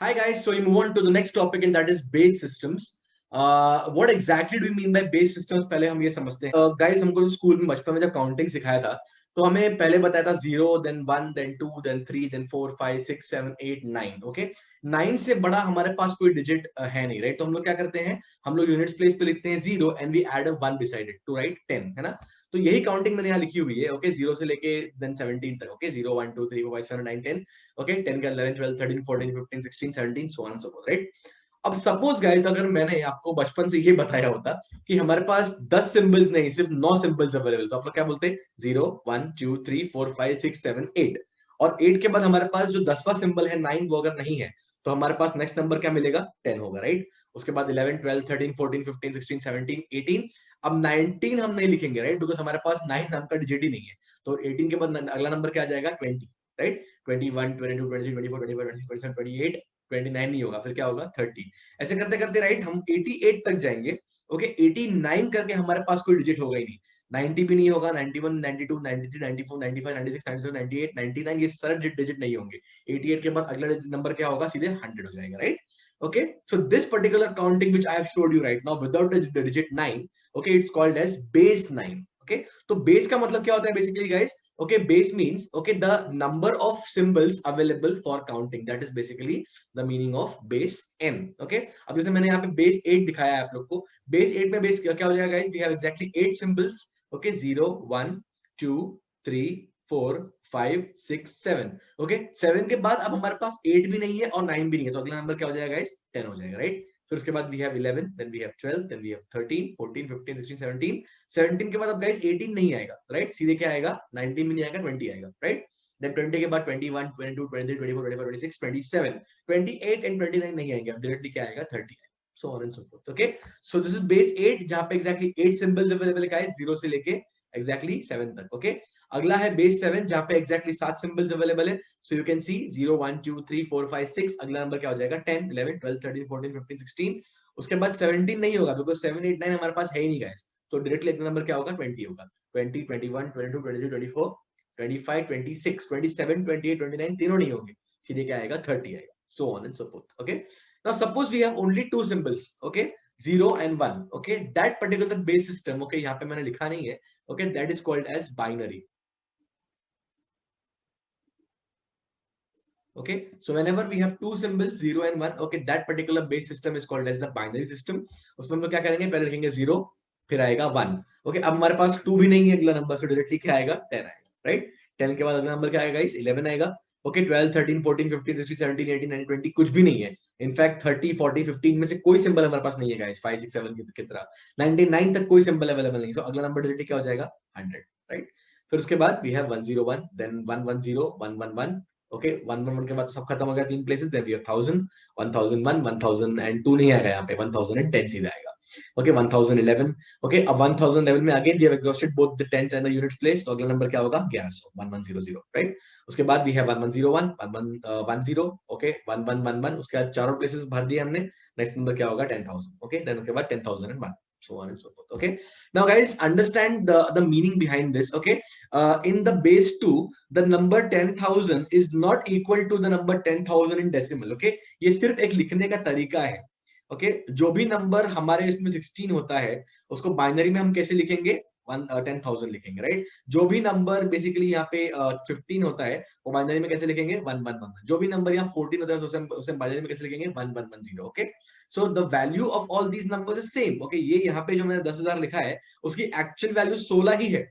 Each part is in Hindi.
Hi guys, so we move on to the next topic and that is base systems. What exactly do we mean by base systems? पहले हम ये समझते हैं. Guys, हमको स्कूल में बचपन में जब काउंटिंग सिखाया था तो हमें पहले बताया था 0, then 1, then 2, then 3, then 4, 5, 6, 7, 8, 9. Okay, 9 से बड़ा हमारे पास कोई डिजिट है नहीं, राइट? तो हम लोग क्या करते हैं, हम लोग यूनिट्स प्लेस पे लिखते हैं 0 and we add a 1 beside it to write 10, है ना? तो यही काउंटिंग मैंने यहाँ लिखी हुई है. ओके, 0 से लेके देन 17 तक. ओके, 0, 1, 2, 3, 4, 5, 7, 9, 10. ओके, 10 का 11, 12, 13, 14, 15, 16, 17, सो on and so fourth, right? अब सपोज गाइस, अगर मैंने आपको बचपन से ये बताया होता कि हमारे पास 10 सिंबल्स नहीं, सिर्फ 9 सिंबल्स अवेलेबल, तो आप लोग क्या बोलते हैं? 0, 1, 2, 3, 4, 5, 6, 7, 8. और 8 के बाद हमारे पास जो 10वां सिंबल है 9, वो अगर नहीं है तो हमारे पास नेक्स्ट नंबर क्या मिलेगा? 10 होगा, राइट? उसके बाद 11, 12, 13, 14, 15, 16, 17, 18. अब 19 हम नहीं लिखेंगे, राइट? बिकॉज हमारे पास 9 नाम का डिजिट ही नहीं है. तो 18 के बाद अगला नंबर क्या आ जाएगा? 20, राइट? 21, 22, 23, 24, 25, 26, 27, 28, 29 नहीं होगा, फिर क्या होगा? 30. ऐसे करते करते राइट हम 88 तक जाएंगे. ओके, 89 करके हमारे पास कोई डिजिट होगा ही नहीं. 90 भी नहीं होगा, 91, 92, 93, 94, 95, 96, 97, 98, 99 ये सारे डिजिट नहीं होंगे. 88 के बाद अगला नंबर क्या होगा? सीधे 100 हो जाएगा, right? Okay, so this particular counting which I have showed you right now without the digit 9, okay, it's called as base 9. Okay, तो base का मतलब क्या होता है basically guys? Okay, base means okay the number of symbols available for counting, that is basically the meaning of base n. Okay, अब जैसे मैंने यहाँ पे base 8 दिखाया है आप लोग को. base 8 में base क्या हो जाएगा guys? We have exactly 8 symbols. Okay, 0, 1, 2, 3, 4, 5, 6, 7. Okay, 7 के बाद अब हमारे पास 8 भी नहीं है और 9 भी नहीं है, तो अगला नंबर क्या हो जाएगा गाइस? 10 हो जाएगा, राइट? फिर उसके बाद we have 11, then we have 12, then we have 13, 14, 15, 16, 17. 17 के बाद अब गाइस 18 नहीं आएगा, राइट? सीधे क्या आएगा? 19 भी नहीं आएगा, 20 आएगा, राइट? देन 20 के बाद 21, 22, 23, 24, 25, 26, 27, 28 एंड 29 नहीं आएंगे. अब डायरेक्टली क्या आएगा? 30 आएगा. So on and so forth. Okay, so this is base 8 जहां पे exactly 8 symbols available है guys, 0 से लेके exactly 7 तक. Okay, अगला है बेस 7 जहां पे एग्जैक्टली 7 सिंबल्स अवेलेबल है. So you can see 0, 1, 2, 3, 4, 5, 6. अगला नंबर क्या हो जाएगा? 10, 11, 12, 13, 14, 15, 16. उसके बाद 17 नहीं होगा बिकॉज 7, 8, 9 हमारे पास है ही नहीं गाइस. तो डायरेक्टली अगला नंबर क्या होगा? 20 होगा. 20, 21, 22, 23, 24, 25, 26, 27, 28, 29 तीनों नहीं होंगे. सीधे क्या आएगा? 30 आएगा. So on and so forth. Okay, now suppose we have only two symbols. Okay, 0 and 1. Okay, that particular base system, okay, यहाँ पे मैंने लिखा नहीं है. Okay, that is called as binary. Okay, so whenever we have two symbols 0 and 1, okay, that particular base system is called as the binary system. उसमें हम लोग क्या करेंगे? पहले लिखेंगे 0, फिर आएगा 1. Okay, अब हमारे पास 2 भी नहीं है अगला नंबर, so डायरेक्टली क्या आएगा? 10 आएगा, राइट? 10 के बाद अगला नंबर क्या आएगा गाइस? 11 आएगा. ओके, 12, 13, 14, 15, 16, 17, 18, 19, 20 कुछ भी नहीं है. इनफैक्ट 30, 40, 15 में से कोई सिंबल हमारे पास नहीं है गाइस. 5, 6, 7 की तरह 99 तक कोई सिंबल अवेलेबल नहीं. सो अगला नंबर डायरेक्टली क्या हो जाएगा? 100, राइट? फिर उसके बाद वी हैव 101, देन 110, 111. ओके, 111 के बाद तो सब खत्म हो गया. 3 प्लेसेस. देन वी हैव 1000, 1001, 1002 नहीं आएगा यहाँ पे, 1010 सीधा आएगा. ओके, 1011. ओके, अब 1011 में again we have exhausted both the tens and the units place, तो अगला नंबर क्या होगा? 1100, 1100, राइट? उसके बाद वी हैव 1101, 1110. ओके, 1111. उसके बाद चारों प्लेसेस भर दिए हमने. नेक्स्ट नंबर क्या होगा? 10,000. ओके, देन उसके बाद 10,001, so on and so forth. Okay, now guys, understand the meaning behind this. Okay, in the base 2, the number 10,000 is not equal to the number 10,000 in decimal. Okay, ये सिर्फ एक लिखने का तरीका है. ओके, जो भी नंबर हमारे इसमें 16 होता है उसको बाइनरी में हम कैसे लिखेंगे? 10,000 लिखेंगे, राइट? जो भी नंबर बेसिकली यहाँ पे 15 होता है वो बाइनरी में कैसे लिखेंगे? 1111. जो भी नंबर यहाँ 14 होता है उसे बाइनरी में कैसे लिखेंगे? 1110. Okay, so the value of all these numbers is same. Okay, ये यहाँ पे जो मैंने 10,000 लिखा है उसकी एक्चुअल वैल्यू 16 ही है.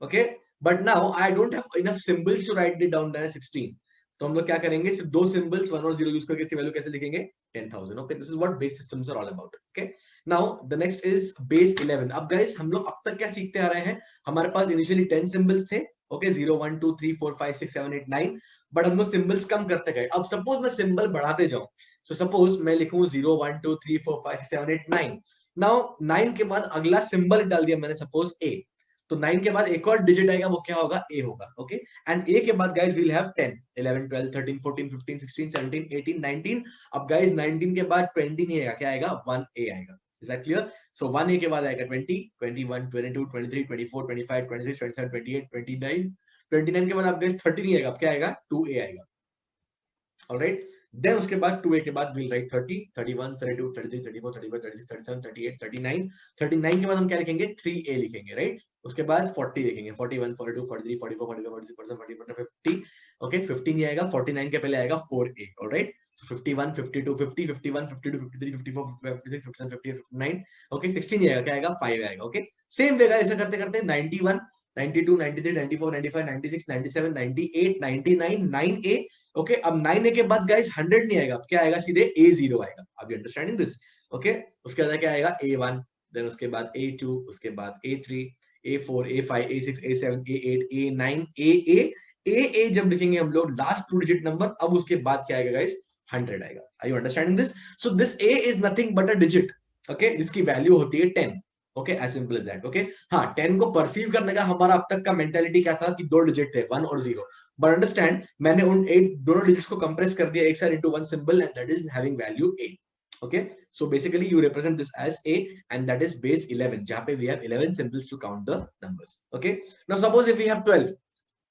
Okay, but now I don't have enough symbols to write it down that 16. तो हम लोग क्या करेंगे? सिर्फ दो सिंबल्स 1 और 0 यूज करके इसकी वैल्यू कैसे लिखेंगे? 10,000. Okay, this is what base systems are all about. Okay, now the next is base 11. अब गाइस हम लोग अब तक क्या सीखते आ रहे हैं? हमारे पास इनिशियली 10 सिंबल्स थे. ओके, 0, 1, 2, 3, 4, 5, 6, 7, 8, 9. बट हम लोग सिंबल्स कम करते गए. अब सपोज मैं सिंबल बढ़ाते जाऊं, सो सपोज मैं लिखूं 0, 1, 2, 3, 4, 5, 6, 7, 8, 9. नाउ 9 के बाद अगला सिंबल डाल दिया मैंने, सपोज ए. तो 9 के बाद एक और डिजिट आएगा, वो क्या होगा? ए होगा. ओके, एंड ए के बाद गाइस वील हैव 10, 11, 12, 13, 14, 15, 16, 17, 18, 19. अब गाइस 19 के बाद 20 नहीं आएगा, क्या आएगा? 1 ए आएगा. Is that clear? So 1 a के बाद आएगा 20, 21, 22, 23, 24, 25, 26, 27, 28, 29. 29 के बाद आप गाइस 30 नहीं आएगा, अब क्या आएगा? 2 ए आएगा. ऑलराइट, देन उसके बाद 2a के बाद we'll write 30, 31, 32, 33, 34, 35, 36, 37, 38, 39, 39 के बाद हम क्या लिखेंगे 3a लिखेंगे, राइट। उसके बाद 40 लिखेंगे, 41, 42, 43, 44, 45, 46, 47, 48, 50, ओके 15 ये आएगा, 49 के पहले आएगा 4a, ऑलराइट। So 51, 52, 50, 51, 52, 53, 54, 56, 57, 58, 59, ओके 16 ये आएगा, क्या आएगा 5 आएगा, ओके। सेम वे ऐसा करते करते 91, 92, 93, 94, 95, 96, 97, 98, 99, 9a, ओके। अब 9a के बाद गाइस 100 नहीं आएगा, क्या आएगा सीधे a0 आएगा। अब यू अंडरस्टैंडिंग दिस, ओके। उसके बाद क्या आएगा a1, देन उसके बाद a2, उसके बाद a3, a4, a5, a6, a7, a8, a9, a जब लिखेंगे हम लोग लास्ट 2 डिजिट नंबर, अब उसके बाद क्या आएगा गाइस 100 आएगा। Are you understanding this? So this a is nothing but a digit, okay, जिसकी वैल्यू होती है 10, okay, as simple as that, okay. हाँ, 10 को परसीव करने का हमारा अब तक का मेंटालिटी क्या था कि 2 डिजिट थे, 1 और 0, बट अंडरस्टैंड मैंने उन 8 दोनों डिजिट्स को कंप्रेस कर दिया एक साथ into one symbol, and that is having value 8, okay, so basically you represent this as a, and that is base 11, jahan pe we have 11 symbols to count the numbers, okay। Now suppose if we have 12,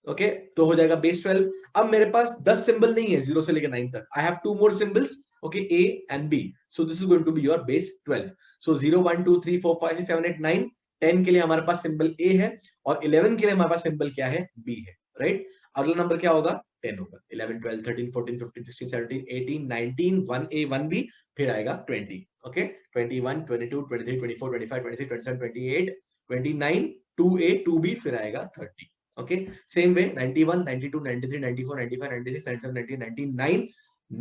okay, तो हो जाएगा base 12। अब मेरे पास 10 सिंबल नहीं है 0 से लेकर 9 तक, I have 2 more symbols, okay, a and b, so this is going to be your base 12। so 0 1 2 3 4 5 6 7 8 9, 10 के लिए हमारे पास सिंबल a है, और 11 के लिए हमारे पास सिंबल क्या है, b है, राइट। अगला नंबर क्या होगा, 10 होगा, 11 12 13 14 15 16 17 18 19, 1a 1b, फिर आएगा 20, ओके, 21 22 23 24 25 26 27 28 29, 2a 2b, फिर आएगा 30, ओके। सेम वे 91 92 93 94 95 96 97 98 99,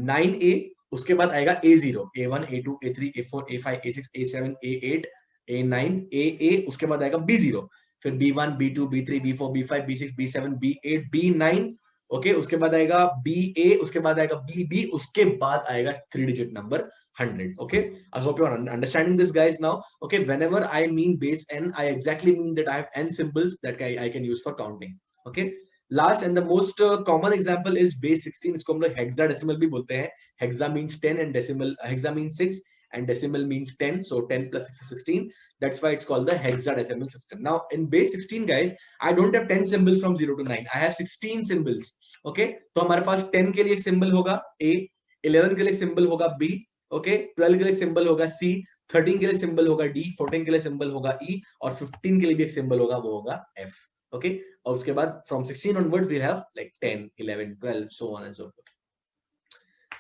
9a, उसके बाद आएगा a0, a1 a2 a3 a4 a5 a6 a7 a8 a9 a उसके बाद आएगा b0, फिर b1 b2 b3 b4 b5 b6 b7 b8 b9, okay. उसके बाद आएगा ba, उसके बाद आएगा bb, उसके बाद आएगा 3 digit number 100, okay। I hope you are understanding this guys now, okay। Whenever I mean base n, I exactly mean that I have n symbols that I can use for counting, okay। Last and the most common example is base 16, इसको हम लोग hexadecimal भी बोलते हैं। hexa means 10 and decimal, hexa means 6 and decimal means 10, so 10 plus 6 is 16, that's why it's called the hexadecimal system। Now in base 16 guys, I don't have 10 symbols from 0 to 9, I have 16 symbols, okay। तो हमारे पास 10 के लिए एक symbol होगा a, 11 के लिए symbol होगा b, ओके, 12 के लिए सिंबल होगा C, 13 के लिए सिंबल होगा D, 14 के लिए सिंबल होगा E, और 15 के लिए भी एक सिंबल होगा, वो होगा F, ओके। और उसके बाद from 16 onwards we have like 10 11 12 so on and so forth,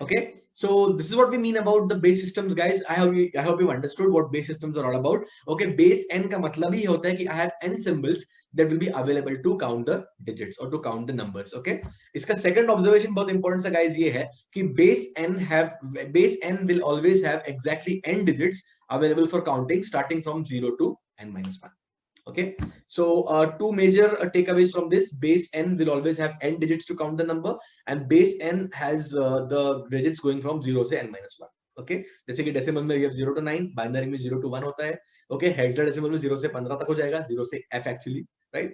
okay। So this is what we mean about the base systems guys। I hope you understood what base systems are all about, okay। base n का मतलब ही होता है कि I have n symbols that will be available to count the digits or to count the numbers, okay। इसका second observation बहुत important सा guys ये है कि base n will always have exactly n digits available for counting starting from 0 to n minus 1, okay। So two major takeaways from this: base n will always have n digits to count the number, and base n has the digits going from 0 से n minus 1, okay। जैसे कि डेसिमल में we have 0 to 9, बाइनरी में 0 to 1 होता है, okay। हेक्साडेसिमल में 0 से 15 तक हो जाएगा, 0 से f actually, right।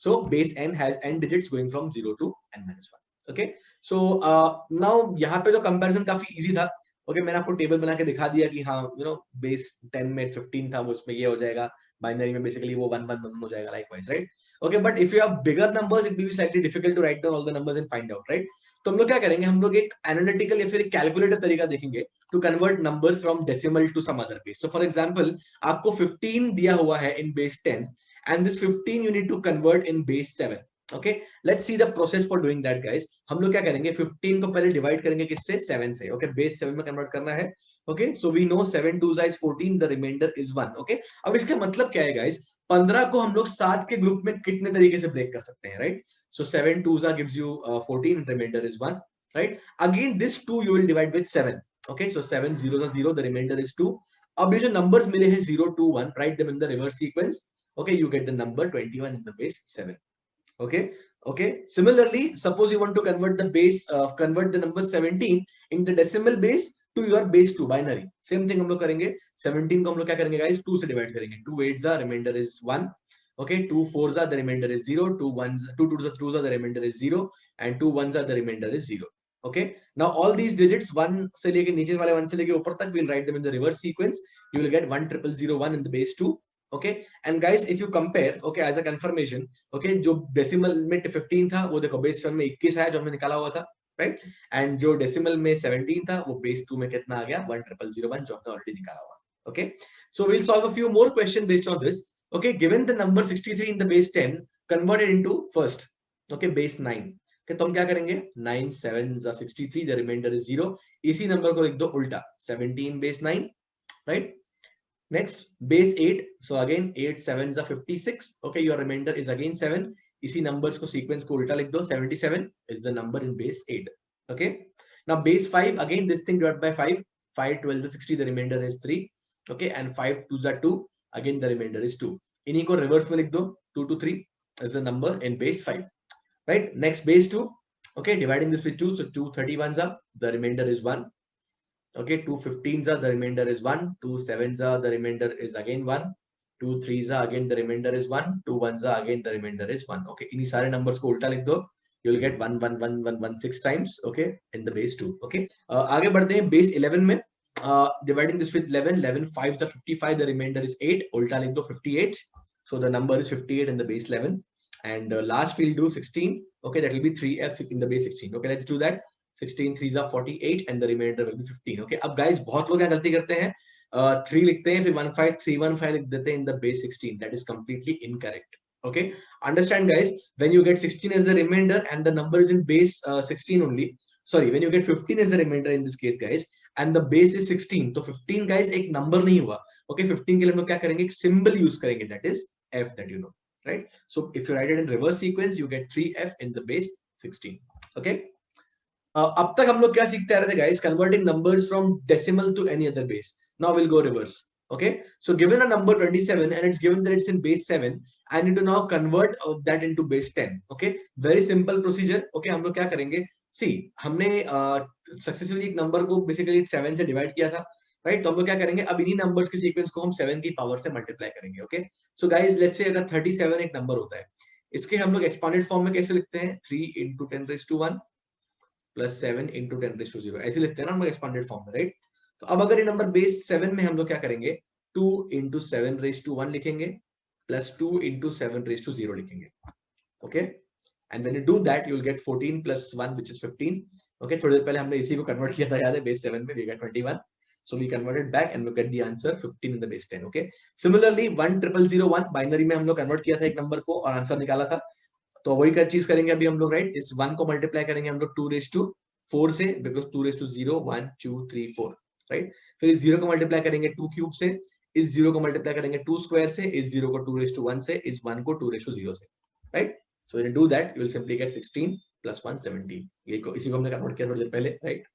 So base n has n digits going from 0 to n minus 1, okay। So now यहाँ पे तो कंपैरिजन काफी इजी था, ओके। मैंने आपको टेबल बना के दिखा दिया कि हाँ यू नो बेस 10 में 15 था, वो उसमें ये हो जाएगा, बाइनरी में बेसिकली वो 1 1 1 हो जाएगा, likewise, right, okay. But if you have bigger numbers it will be slightly difficult to write down all the numbers and find out, right. तो हम लोग क्या करेंगे, हम लोग एक एनालिटिकल या फिर एक कैलकुलेटर तरीका देखेंगे to convert number from decimal to some other base. So for example आपको 15 दिया हुआ है in base 10 and this 15 you need to convert in base 7, okay. Let's see the process for doing that guys. हम लोग क्या करेंगे, 15 को पहले डिवाइड करेंगे किससे, 7 से, ओके। बेस 7 में कन्वर्ट करना है, okay. So we know 7 2 is 14, the reminder is 1, okay. अब इसका मतलब क्या है गाइस, 15 को हम लोग 7 के ग्रुप में कितने तरीके से ब्रेक कर सकते हैं, right. So 7 2 gives you 14 and remainder is 1, right। Again this 2 you will divide with 7, okay। So 7 0 are 0, the remainder is 2। अब ये जो numbers मिले हैं 0 2 1, write them in the reverse sequence, okay। You get the number 21 in the base 7, okay, okay। Similarly suppose you want to convert the base convert the number 17 in the decimal base to your base 2 binary, same thing हम लोग करेंगे। 17 को हम लोग क्या करेंगे guys, 2 से डिवाइड करेंगे, 2 8s are remainder is 1, okay। 2 4s are the remainder is 0, 2 1s 2 2s are the remainder is 0, and 2 1s are the remainder is 0, okay। Now all these digits 1 से लेके नीचे वाले 1 से लेके ऊपर तक we'll write them in the reverse sequence, you will get 1 0 0 0 1 in the base 2, okay। And guys if you compare, okay, as a confirmation, okay, जो डेसिमल में 15 था वो देखो बेस 7 में 21 आया जो हमने निकाला हुआ था, राइट। एंड जो डेसिमल में 17 था वो बेस 2 में कितना आ गया 10001 जो हमने ऑलरेडी निकाला हुआ। Okay, so we'll solve a few more question based on this. Okay, given the number 63 in the base 10 converted into first okay base 9। okay, तो हम क्या करेंगे 9 7 63 द रिमाइंडर इज 0। इसी नंबर को लिख दो उल्टा 17 base 9 right. Next, base 8. So again, 8 7s are 56. Okay, your remainder is again 7. इसी numbers को sequence को उल्टा लिख दो 77 is the number in base 8. Okay. Now base 5 again this thing divided by 5. 5 12 is 60. The remainder is 3. Okay, and 5 2s are 2. Again the remainder is 2. इन्हीं को reverse में लिख दो 2 to 3 is the number in base 5. Right. Next base 2. Okay, dividing this with 2. So 2 31s are the remainder is 1. Okay, 2 15s are the remainder is 1, 2 7s are the remainder is again 1, 2 3s are again the remainder is 1, 2 1s are again the remainder is 1. Okay, इन्हीं सारे numbers को उल्टा लिख दो, you will get 1 1 1 1 1 6 times. Okay, in the base 2. Okay, आगे बढ़ते हैं base 11 में. Dividing this with 11, 11 5s are 55, the remainder is 8. उल्टा लिख दो 58. So the number is 58 in the base 11. And last we'll do 16. Okay, that will be 3f in the base 16. Okay, let's do that. 16 3s are 48 and the remainder will be 15. Okay, अब guys बहुत लोग क्या गलती करते हैं 3 लिखते हैं फिर 15315 लिख देते हैं in the base 16. That is completely incorrect. Okay, understand guys, when you get 16 as the remainder and the number is in base 16 only, sorry, when you get 15 as the remainder in this case guys and the base is 16, तो 15 guys एक number नहीं हुआ. Okay, 15 के लिए हम लोग क्या करेंगे, एक symbol use करेंगे, that is f, that you know, right? So if you write it in reverse sequence, you get 3f in the base 16. Okay. अब तक हम लोग क्या सीखते आ रहे थे guys, converting numbers from decimal to any other base. Now will go reverse. Okay, so given a number 27 and it's given that it's in base 7, I need to now convert that into base 10. Okay, very simple procedure. Okay, हम लोग क्या करेंगे, see हमने सक्सेसफुली एक नंबर को बेसिकली 7 से डिवाइड किया था, राइट? तो हम लोग क्या करेंगे, अब इन्हीं नंबर्स के सीक्वेंस को हम 7 की पावर से मल्टीप्लाई करेंगे. Okay, so guys let's say अगर 37 एक नंबर होता है, इसके हम लोग एक्सपांडेड फॉर्म में कैसे लिखते हैं, 3 into 10 raised to 1 plus 7 into 10 raised to 0, ऐसे लिखते हैं ना हम लोग एक्सपांडेड फॉर्म में, राइट? तो अब अगर ये नंबर बेस 7 में हम लोग क्या करेंगे, 2 into 7 raised to 1 लिखेंगे प्लस 2 into 7 raised to 0 लिखेंगे. Okay, and when you do that you will get 14 plus 1 which is 15. Okay, थोड़ी देर पहले हमने इसी को कन्वर्ट किया था, याद है, बेस 7 में we get 21. So we converted back and we get the answer 15 in the base 10. Okay. Similarly 10001 binary में हम लोग कन्वर्ट किया था एक नंबर को और आंसर निकाला था, तो वही का चीज करेंगे अभी हम लोग, राइट? इस 1 को मल्टीप्लाई करेंगे हम लोग 2 raised to 4 से, बिकॉज 2 raised to 0 1 2 3 4, राइट? फिर इस 0 को मल्टीप्लाई करेंगे 2 क्यूब से, इस 0 को मल्टीप्लाई करेंगे 2 स्क्वायर से, इस 0 को 2 raised to 1 से, इस 1 को 2 raised to 0 से, right? So when you do that you will simply get 16 plus 1 17. ये को इसी को हमने कन्वर्ट किया थोड़ी देर पहले, right?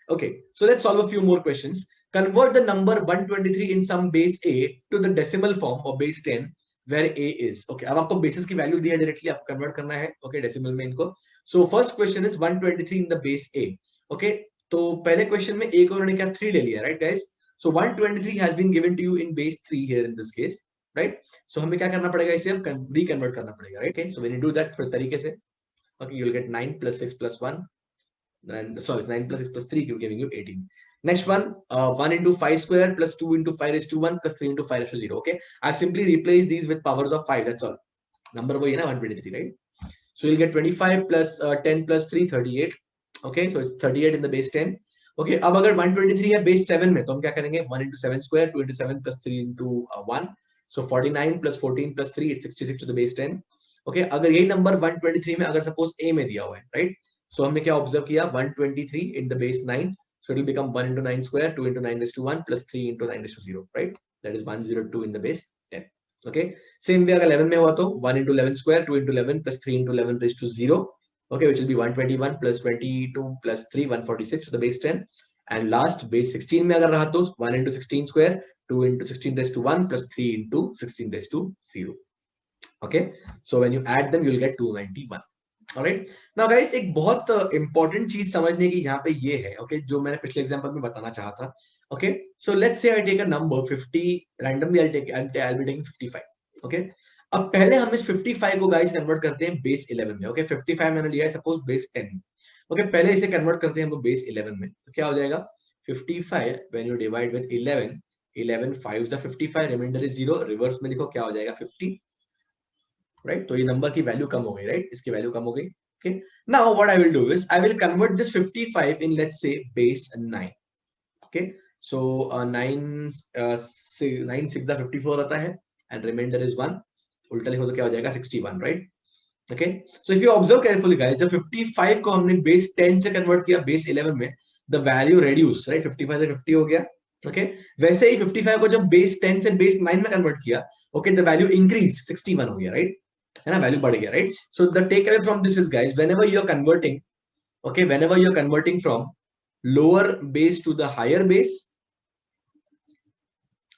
Okay, so let's solve a few more questions. Convert the number 123 in some base a to the decimal form or base 10 where a is. Okay, अब आपको bases की वैल्यू दिया डायरेक्टली, आपको कन्वर्ट करना है. Okay, डेसिमल में इनको. So first question is 123 in the base a. Okay, तो पहले क्वेश्चन में a को उन्होंने क्या 3 ले लिया, right guys? So 123 has been given to you in base 3 here in this case, right? So हमें क्या करना पड़ेगा, इसे हम रिकन्वर्ट करना पड़ेगा, right? Okay, so when you do that फिर तरीके से, okay, you will get 9 plus 6 plus 1. And sorry, 9 plus 6 plus 3 giving you 18. Next one, 1 into 5 square plus 2 into 5 raised to 1 plus 3 into 5 raised to 0. Okay, I've simply replaced these with powers of 5. That's all. Number वही है ना 123, right? So you'll get 25 plus 10 plus 3 38. Okay, so it's 38 in the base 10. Okay, अब अगर 123 है base 7 में, तो हम क्या करेंगे, 1 into 7 square, 2 into 7 plus 3 into 1. So 49 plus 14 plus 3, it's 66 to the base 10. Okay, अगर यही नंबर 123 में अगर सपोज a में दिया हुआ है, right? So हमने क्या ऑब्जर्व किया, 123 in the base 9, so it will become 1 into 9 square, 2 into 9 raised to 1 plus 3 into 9 raised to 0, right? That is 102 in the base 10. Okay, same way अगर 11 में हुआ तो 1 into 11 square, 2 into 11 plus 3 into 11 raised to 0, okay, which will be 121 plus 22 plus 3 146 to the base 10. And last base 16 में अगर रहा तो 1 into 16 square, 2 into 16 raised to 1 plus 3 into 16 raised to 0. Okay, so when you add them you will get 291. Alright, now guys एक बहुत important चीज समझने की यहाँ पे ये है, okay, जो मैंने पिछले एग्जांपल में बताना चाहा था. Okay, so let's say I take a number 50 randomly, I'll be taking 55. Okay, अब पहले हम इस 55 को गाइस कन्वर्ट करते हैं बेस 11 में. Okay, 55 मैंने लिया है सपोज बेस 10. Okay, पहले इसे कन्वर्ट करते हैं हम लोग बेस 11 में, तो क्या हो जाएगा 55 when you divide with 11, 11 5s are 55, reminder is 0, reverse में लिखो क्या हो जाएगा 50, राइट? तो ये नंबर की वैल्यू कम हो गई, राइट? इसकी वैल्यू कम हो गई. Okay, now what I will do is I will convert this 55 in, let's say, base 9. Okay, so 9 9 6 54 आता है and remainder is 1. उल्टा लिखो तो क्या हो जाएगा 61, right? Okay, so if you observe carefully guys, जब 55 को हमने base 10 से convert किया base 11 में, the value reduced, right? 55 से 50 हो गया. Okay, वैसे ही 55 को जब base 10 से base 9 में convert किया, okay, the value increased, 61 हो गया, right? है ना, वैल्यू बढ़ गया, right? So the take away from this is guys, whenever you are converting, okay, whenever you are converting from lower base to the higher base,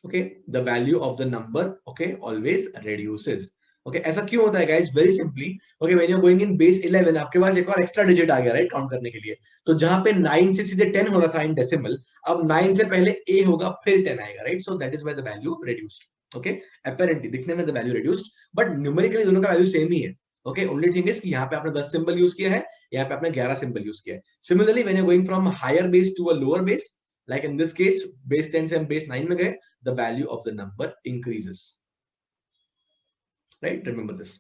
okay, the value of the number, okay, always reduces. Okay, ऐसा क्यों होता है guys? Very simply, okay, when you are going in base 11, आपके पास एक और एक्स्ट्रा डिजिट आ गया, राइट, काउंट करने के लिए. तो जहां पे 9 से सीधे 10 हो रहा था इन डेसिमल, अब 9 से पहले a होगा फिर 10 आएगा, right? So that is why the value reduced. Okay, apparently दिखने में the value reduced, but numerically दोनों का वैल्यू सेम ही है. ओके, ओनली थिंग इज कि यहाँ पे आपने 10 सिंबल यूज किया है, यहाँ पे आपने 11 सिंबल यूज किया है. Similarly when you going from higher base to a lower base, like in this case base 10 से हम base 9 में गए, the value of the number increases, right? Remember this.